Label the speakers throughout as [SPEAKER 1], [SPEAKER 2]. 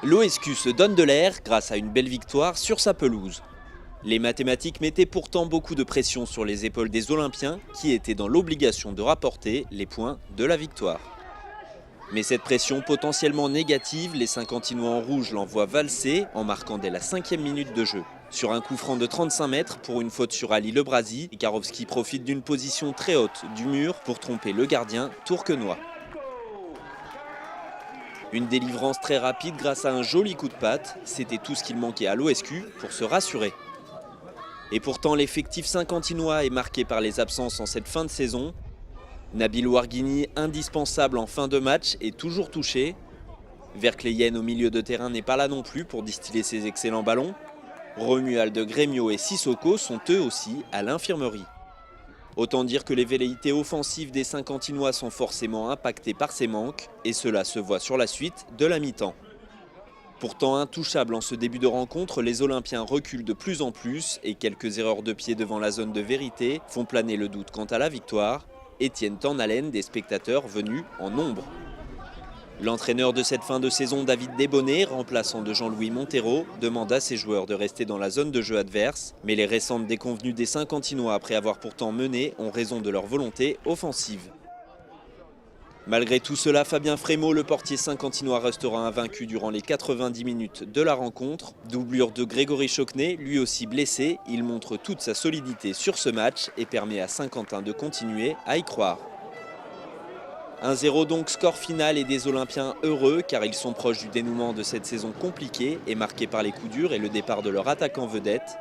[SPEAKER 1] L'OSQ se donne de l'air grâce à une belle victoire sur sa pelouse. Les mathématiques mettaient pourtant beaucoup de pression sur les épaules des Olympiens qui étaient dans l'obligation de rapporter les points de la victoire. Mais cette pression potentiellement négative, les Saint-Quentinois en rouge l'envoient valser en marquant dès la 5e minute de jeu. Sur un coup franc de 35 mètres pour une faute sur Ali Lebrasi, Karowski profite d'une position très haute du mur pour tromper le gardien tourquenois. Une délivrance très rapide grâce à un joli coup de patte, c'était tout ce qu'il manquait à l'OSQ pour se rassurer. Et pourtant l'effectif saint-quentinois est marqué par les absences en cette fin de saison. Nabil Ouarguini, indispensable en fin de match, est toujours touché. Verkleyen au milieu de terrain n'est pas là non plus pour distiller ses excellents ballons. Romuald Gremio et Sissoko sont eux aussi à l'infirmerie. Autant dire que les velléités offensives des Saint-Quentinois sont forcément impactées par ces manques, et cela se voit sur la suite de la mi-temps. Pourtant intouchables en ce début de rencontre, les Olympiens reculent de plus en plus et quelques erreurs de pied devant la zone de vérité font planer le doute quant à la victoire et tiennent en haleine des spectateurs venus en nombre. L'entraîneur de cette fin de saison, David Desbonnets, remplaçant de Jean-Louis Montero, demande à ses joueurs de rester dans la zone de jeu adverse, mais les récentes déconvenues des Saint-Quentinois après avoir pourtant mené ont raison de leur volonté offensive. Malgré tout cela, Fabien Frémaux, le portier saint-quentinois, restera invaincu durant les 90 minutes de la rencontre. Doublure de Grégory Chocnet, lui aussi blessé, il montre toute sa solidité sur ce match et permet à Saint-Quentin de continuer à y croire. 1-0 donc, score final et des Olympiens heureux car ils sont proches du dénouement de cette saison compliquée et marquée par les coups durs et le départ de leur attaquant vedette.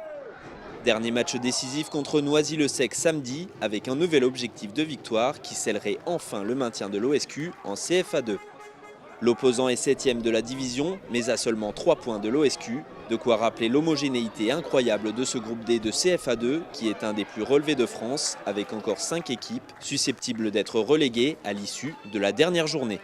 [SPEAKER 1] Dernier match décisif contre Noisy-le-Sec samedi avec un nouvel objectif de victoire qui scellerait enfin le maintien de l'OSQ en CFA2. L'opposant est 7e de la division mais à seulement 3 points de l'OSQ, de quoi rappeler l'homogénéité incroyable de ce groupe D de CFA2 qui est un des plus relevés de France avec encore 5 équipes susceptibles d'être reléguées à l'issue de la dernière journée.